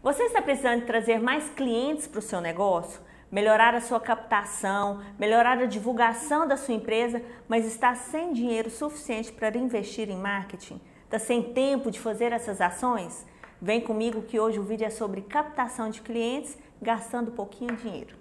Você está precisando trazer mais clientes para o seu negócio? Melhorar a sua captação, melhorar a divulgação da sua empresa, mas está sem dinheiro suficiente para investir em marketing? Está sem tempo de fazer essas ações? Vem comigo que hoje o vídeo é sobre captação de clientes gastando pouquinho dinheiro.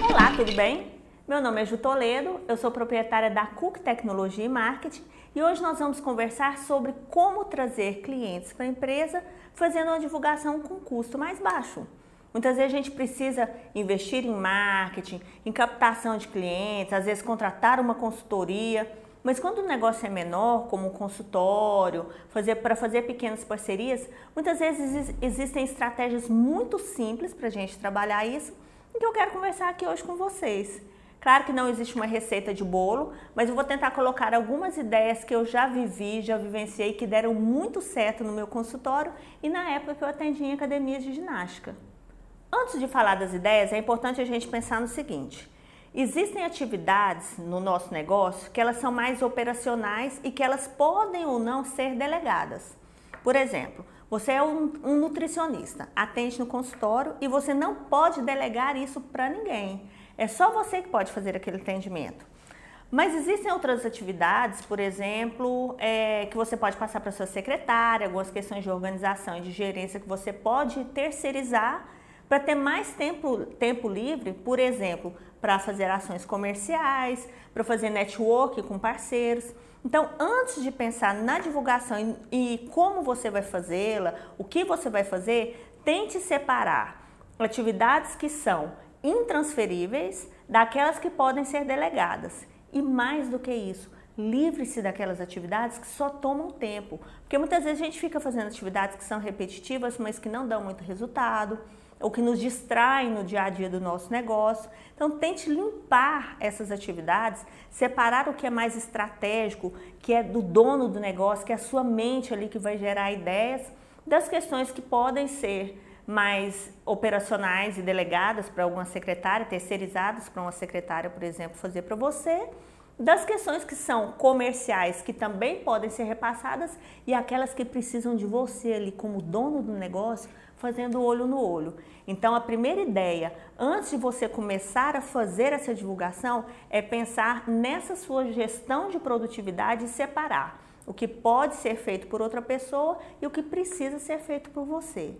Olá, tudo bem? Meu nome é Ju Toledo, eu sou proprietária da Cook Tecnologia e Marketing e hoje nós vamos conversar sobre como trazer clientes para a empresa fazendo uma divulgação com custo mais baixo. Muitas vezes a gente precisa investir em marketing, em captação de clientes, às vezes contratar uma consultoria, mas quando o negócio é menor, como um consultório, para fazer pequenas parcerias, muitas vezes existem estratégias muito simples para a gente trabalhar isso e que eu quero conversar aqui hoje com vocês. Claro que não existe uma receita de bolo, mas eu vou tentar colocar algumas ideias que eu já vivi, já vivenciei, que deram muito certo no meu consultório e na época que eu atendi em academias de ginástica. Antes de falar das ideias, é importante a gente pensar no seguinte: existem atividades no nosso negócio que elas são mais operacionais e que elas podem ou não ser delegadas. Por exemplo, você é um nutricionista, atende no consultório e você não pode delegar isso para ninguém. É só você que pode fazer aquele atendimento. Mas existem outras atividades, por exemplo, que você pode passar para sua secretária, algumas questões de organização e de gerência que você pode terceirizar para ter mais tempo livre, por exemplo, para fazer ações comerciais, para fazer network com parceiros. Então, antes de pensar na divulgação e como você vai fazê-la, o que você vai fazer, tente separar atividades que são intransferíveis daquelas que podem ser delegadas. E mais do que isso, livre-se daquelas atividades que só tomam tempo. Porque muitas vezes a gente fica fazendo atividades que são repetitivas, mas que não dão muito resultado, ou que nos distraem no dia a dia do nosso negócio. Então tente limpar essas atividades, separar o que é mais estratégico, que é do dono do negócio, que é a sua mente ali que vai gerar ideias, das questões que podem ser mais operacionais e delegadas para alguma secretária, terceirizadas para uma secretária, por exemplo, fazer para você, das questões que são comerciais, que também podem ser repassadas, e aquelas que precisam de você ali como dono do negócio, fazendo olho no olho. Então a primeira ideia, antes de você começar a fazer essa divulgação, é pensar nessa sua gestão de produtividade e separar o que pode ser feito por outra pessoa e o que precisa ser feito por você.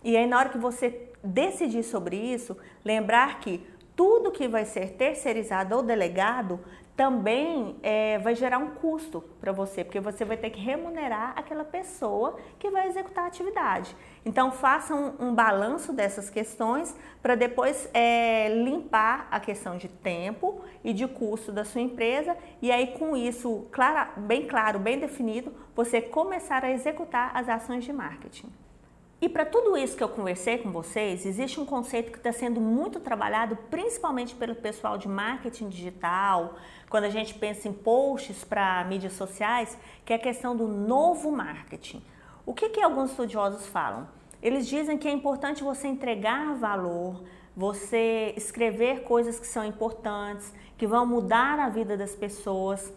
E aí, na hora que você decidir sobre isso, lembrar que tudo que vai ser terceirizado ou delegado também vai gerar um custo para você, porque você vai ter que remunerar aquela pessoa que vai executar a atividade. Então, faça um balanço dessas questões para depois limpar a questão de tempo e de custo da sua empresa e aí, com isso bem claro, bem definido, você começar a executar as ações de marketing. E para tudo isso que eu conversei com vocês, existe um conceito que está sendo muito trabalhado, principalmente pelo pessoal de marketing digital, quando a gente pensa em posts para mídias sociais, que é a questão do novo marketing. O que alguns estudiosos falam? Eles dizem que é importante você entregar valor, você escrever coisas que são importantes, que vão mudar a vida das pessoas,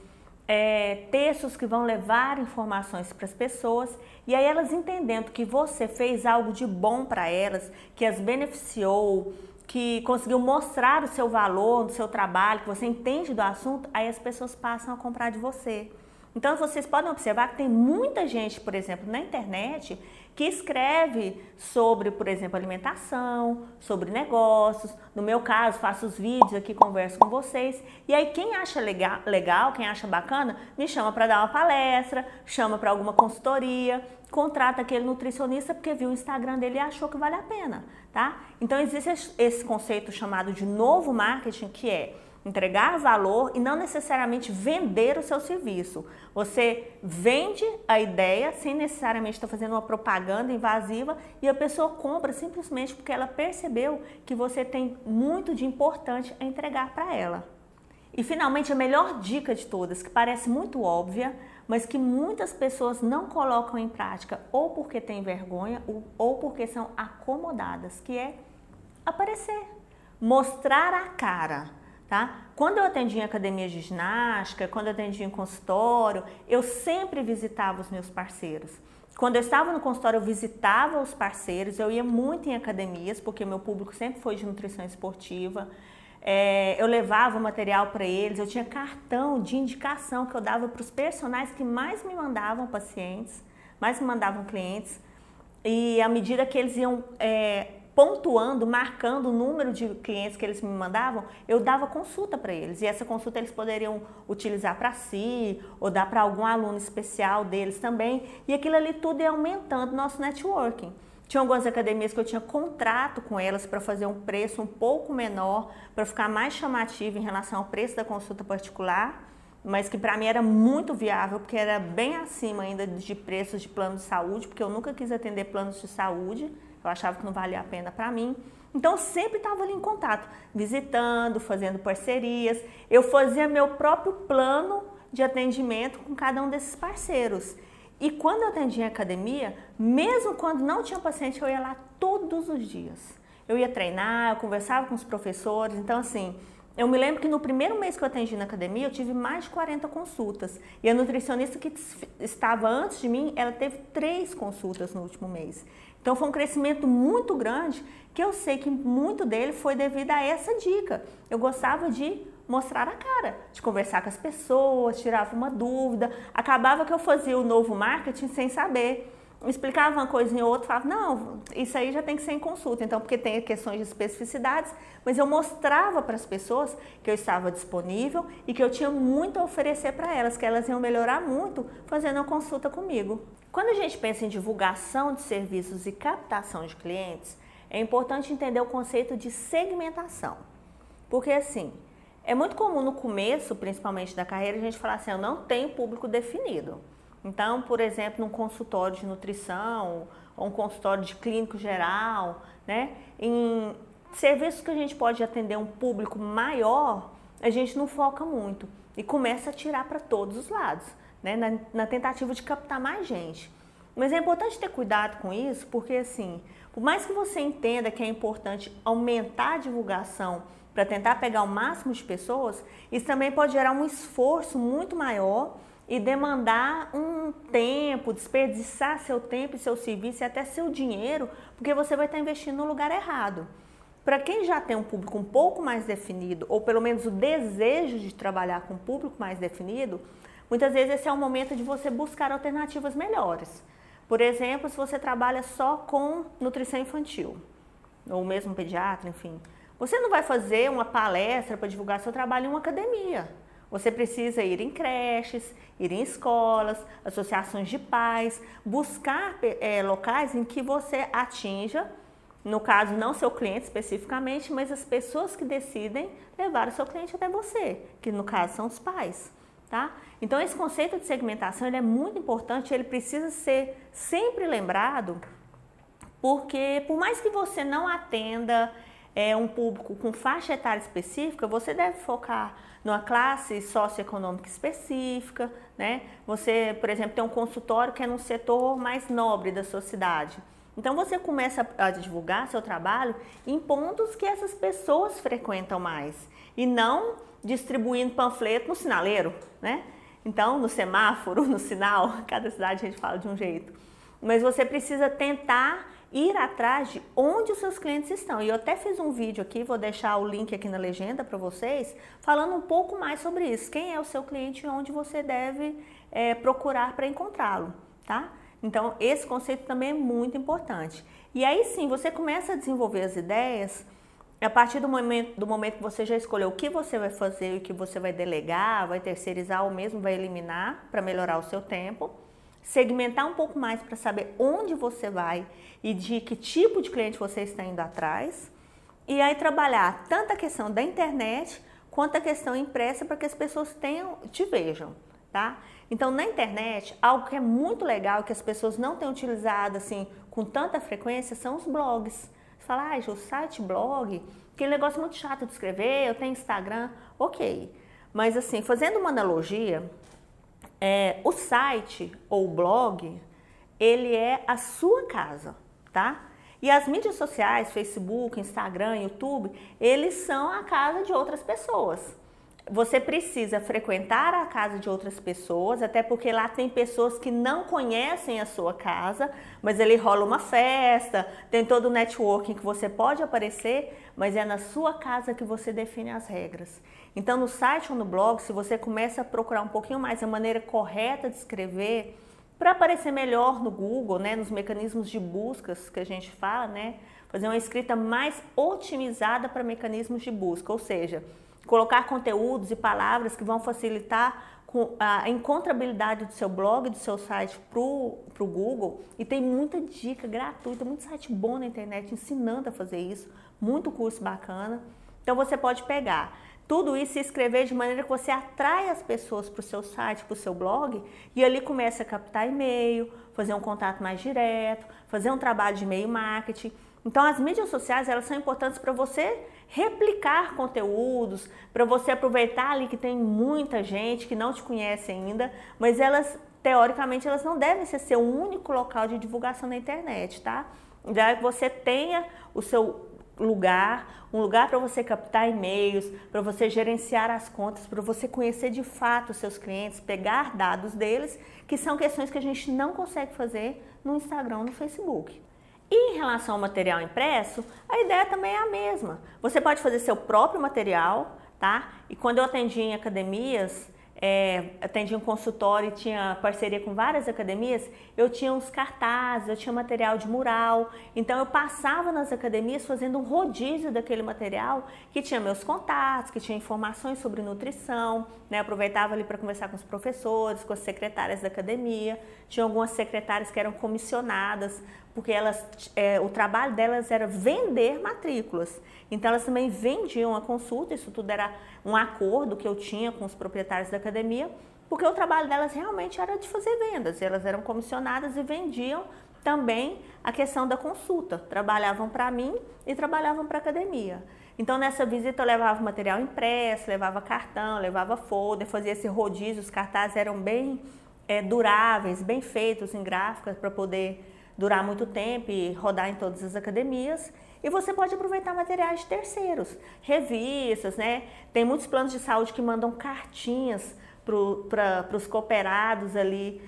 textos que vão levar informações para as pessoas, e aí elas entendendo que você fez algo de bom para elas, que as beneficiou, que conseguiu mostrar o seu valor no seu trabalho, que você entende do assunto, aí as pessoas passam a comprar de você. Então vocês podem observar que tem muita gente, por exemplo, na internet, que escreve sobre, por exemplo, alimentação, sobre negócios. No meu caso, faço os vídeos aqui, converso com vocês. E aí quem acha legal, quem acha bacana, me chama para dar uma palestra, chama para alguma consultoria, contrata aquele nutricionista porque viu o Instagram dele e achou que vale a pena, tá? Então existe esse conceito chamado de novo marketing, que é entregar valor e não necessariamente vender o seu serviço. Você vende a ideia sem necessariamente estar fazendo uma propaganda invasiva e a pessoa compra simplesmente porque ela percebeu que você tem muito de importante a entregar para ela. E finalmente a melhor dica de todas, que parece muito óbvia, mas que muitas pessoas não colocam em prática ou porque têm vergonha ou porque são acomodadas, que é aparecer, mostrar a cara. tá? Quando eu atendia em academia de ginástica, quando eu atendia em consultório, eu sempre visitava os meus parceiros. Quando eu estava no consultório, eu visitava os parceiros, eu ia muito em academias, porque meu público sempre foi de nutrição esportiva. Eu levava material para eles, eu tinha cartão de indicação que eu dava para os personagens que mais me mandavam pacientes, mais me mandavam clientes. E à medida que eles iam pontuando, marcando o número de clientes que eles me mandavam, eu dava consulta para eles. E essa consulta eles poderiam utilizar para si, ou dar para algum aluno especial deles também. E aquilo ali tudo ia aumentando nosso networking. Tinha algumas academias que eu tinha contrato com elas para fazer um preço um pouco menor, para ficar mais chamativo em relação ao preço da consulta particular, mas que para mim era muito viável, porque era bem acima ainda de preços de plano de saúde, porque eu nunca quis atender planos de saúde, eu achava que não valia a pena para mim. Então eu sempre estava ali em contato, visitando, fazendo parcerias. Eu fazia meu próprio plano de atendimento com cada um desses parceiros. E quando eu atendia em academia, mesmo quando não tinha paciente, eu ia lá todos os dias. Eu ia treinar, eu conversava com os professores, então assim, eu me lembro que no primeiro mês que eu atendi na academia, eu tive mais de 40 consultas. E a nutricionista que estava antes de mim, ela teve 3 consultas no último mês. Então foi um crescimento muito grande, que eu sei que muito dele foi devido a essa dica. Eu gostava de mostrar a cara, de conversar com as pessoas, tirava uma dúvida. Acabava que eu fazia o novo marketing sem saber. Explicava uma coisinha ou outra, falava, não, isso aí já tem que ser em consulta, então, porque tem questões de especificidades, mas eu mostrava para as pessoas que eu estava disponível e que eu tinha muito a oferecer para elas, que elas iam melhorar muito fazendo uma consulta comigo. Quando a gente pensa em divulgação de serviços e captação de clientes, é importante entender o conceito de segmentação, porque assim, é muito comum no começo, principalmente da carreira, a gente falar assim, eu não tenho público definido. Então, por exemplo, num consultório de nutrição ou um consultório de clínico geral, né? Em serviços que a gente pode atender um público maior, a gente não foca muito e começa a tirar para todos os lados, né? Na tentativa de captar mais gente. Mas é importante ter cuidado com isso, porque assim, por mais que você entenda que é importante aumentar a divulgação para tentar pegar o máximo de pessoas, isso também pode gerar um esforço muito maior e demandar um tempo, desperdiçar seu tempo e seu serviço e até seu dinheiro, porque você vai estar investindo no lugar errado. Para quem já tem um público um pouco mais definido, ou pelo menos o desejo de trabalhar com um público mais definido, muitas vezes esse é o momento de você buscar alternativas melhores. Por exemplo, se você trabalha só com nutrição infantil, ou mesmo pediatra, enfim, você não vai fazer uma palestra para divulgar seu trabalho em uma academia. Você precisa ir em creches, ir em escolas, associações de pais, buscar locais em que você atinja, no caso não seu cliente especificamente, mas as pessoas que decidem levar o seu cliente até você, que no caso são os pais, tá? Então esse conceito de segmentação ele é muito importante, ele precisa ser sempre lembrado, porque por mais que você não atenda um público com faixa etária específica, você deve focar numa classe socioeconômica específica, né? Você, por exemplo, tem um consultório que é num setor mais nobre da sua cidade. Então você começa a divulgar seu trabalho em pontos que essas pessoas frequentam mais e não distribuindo panfleto no sinaleiro, né? Então, no semáforo, no sinal, cada cidade a gente fala de um jeito. Mas você precisa tentar ir atrás de onde os seus clientes estão. E eu até fiz um vídeo aqui, vou deixar o link aqui na legenda para vocês, falando um pouco mais sobre isso. Quem é o seu cliente e onde você deve procurar para encontrá-lo, tá? Então, esse conceito também é muito importante. E aí sim, você começa a desenvolver as ideias a partir do momento que você já escolheu o que você vai fazer e o que você vai delegar, vai terceirizar ou mesmo vai eliminar para melhorar o seu tempo. Segmentar um pouco mais para saber onde você vai e de que tipo de cliente você está indo atrás. E aí trabalhar tanto a questão da internet quanto a questão impressa para que as pessoas te vejam, tá? Então na internet, algo que é muito legal, que as pessoas não têm utilizado assim com tanta frequência, são os blogs. Você fala, o site, blog, aquele negócio muito chato de escrever, eu tenho Instagram, ok. Mas assim, fazendo uma analogia, o site ou o blog, ele é a sua casa, tá? E as mídias sociais, Facebook, Instagram, YouTube, eles são a casa de outras pessoas. Você precisa frequentar a casa de outras pessoas, até porque lá tem pessoas que não conhecem a sua casa, mas ele rola uma festa, tem todo o networking que você pode aparecer, mas é na sua casa que você define as regras. Então no site ou no blog, se você começa a procurar um pouquinho mais a maneira correta de escrever, para aparecer melhor no Google, né, nos mecanismos de buscas que a gente fala, né, fazer uma escrita mais otimizada para mecanismos de busca, ou seja, colocar conteúdos e palavras que vão facilitar a encontrabilidade do seu blog, do seu site para o Google. E tem muita dica gratuita, muito site bom na internet ensinando a fazer isso, muito curso bacana. Então você pode pegar tudo isso e escrever de maneira que você atrai as pessoas para o seu site, para o seu blog, e ali começa a captar e-mail, fazer um contato mais direto, fazer um trabalho de e-mail marketing. Então as mídias sociais, elas são importantes para você replicar conteúdos, para você aproveitar ali que tem muita gente que não te conhece ainda, mas elas, teoricamente, elas não devem ser seu único local de divulgação na internet, tá? Já que você tenha o seu lugar, um lugar para você captar e-mails, para você gerenciar as contas, para você conhecer de fato os seus clientes, pegar dados deles, que são questões que a gente não consegue fazer no Instagram, no Facebook. E em relação ao material impresso, a ideia também é a mesma. Você pode fazer seu próprio material, tá? E quando eu atendi em academias, atendi um consultório e tinha parceria com várias academias, eu tinha uns cartazes, eu tinha material de mural, então eu passava nas academias fazendo um rodízio daquele material que tinha meus contatos, que tinha informações sobre nutrição, né? Aproveitava ali para conversar com os professores, com as secretárias da academia, tinha algumas secretárias que eram comissionadas, porque o trabalho delas era vender matrículas. Então elas também vendiam a consulta, isso tudo era um acordo que eu tinha com os proprietários da academia, porque o trabalho delas realmente era de fazer vendas, elas eram comissionadas e vendiam também a questão da consulta, trabalhavam para mim e trabalhavam para a academia. Então nessa visita eu levava material impresso, levava cartão, levava folder, fazia esse rodízio, os cartazes eram bem duráveis, bem feitos em gráficas para poder durar muito tempo e rodar em todas as academias. E você pode aproveitar materiais de terceiros, revistas, né? Tem muitos planos de saúde que mandam cartinhas para os cooperados ali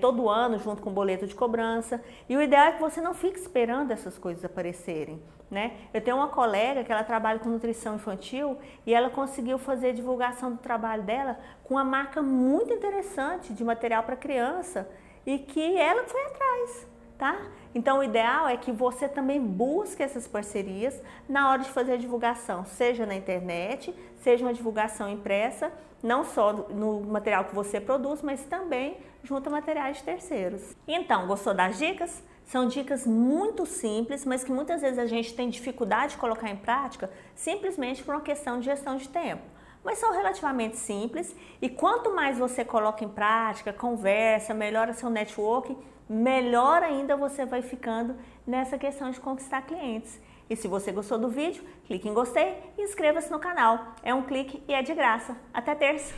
todo ano, junto com o boleto de cobrança. E o ideal é que você não fique esperando essas coisas aparecerem, né? Eu tenho uma colega que ela trabalha com nutrição infantil e ela conseguiu fazer a divulgação do trabalho dela com uma marca muito interessante de material para criança e que ela foi atrás. Tá? Então o ideal é que você também busque essas parcerias na hora de fazer a divulgação, seja na internet, seja uma divulgação impressa, não só no material que você produz, mas também junto a materiais de terceiros. Então, gostou das dicas? São dicas muito simples, mas que muitas vezes a gente tem dificuldade de colocar em prática simplesmente por uma questão de gestão de tempo. Mas são relativamente simples e quanto mais você coloca em prática, conversa, melhora seu networking, melhor ainda você vai ficando nessa questão de conquistar clientes. E se você gostou do vídeo, clique em gostei e inscreva-se no canal. É um clique e é de graça. Até terça!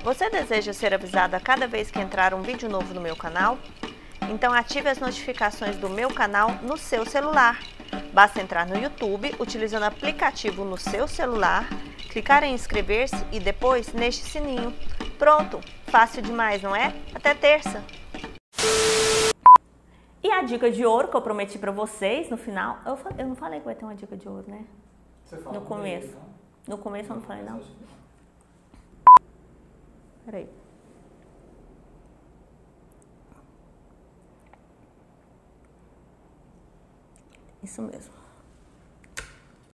Você deseja ser avisado a cada vez que entrar um vídeo novo no meu canal? Então ative as notificações do meu canal no seu celular. Basta entrar no YouTube utilizando o aplicativo no seu celular, clicar em inscrever-se e depois neste sininho. Pronto! Fácil demais, não é? Até terça! E a dica de ouro que eu prometi pra vocês no final, eu não falei que vai ter uma dica de ouro, né? Você fala No começo. No começo eu não falei, não? Peraí. Isso mesmo.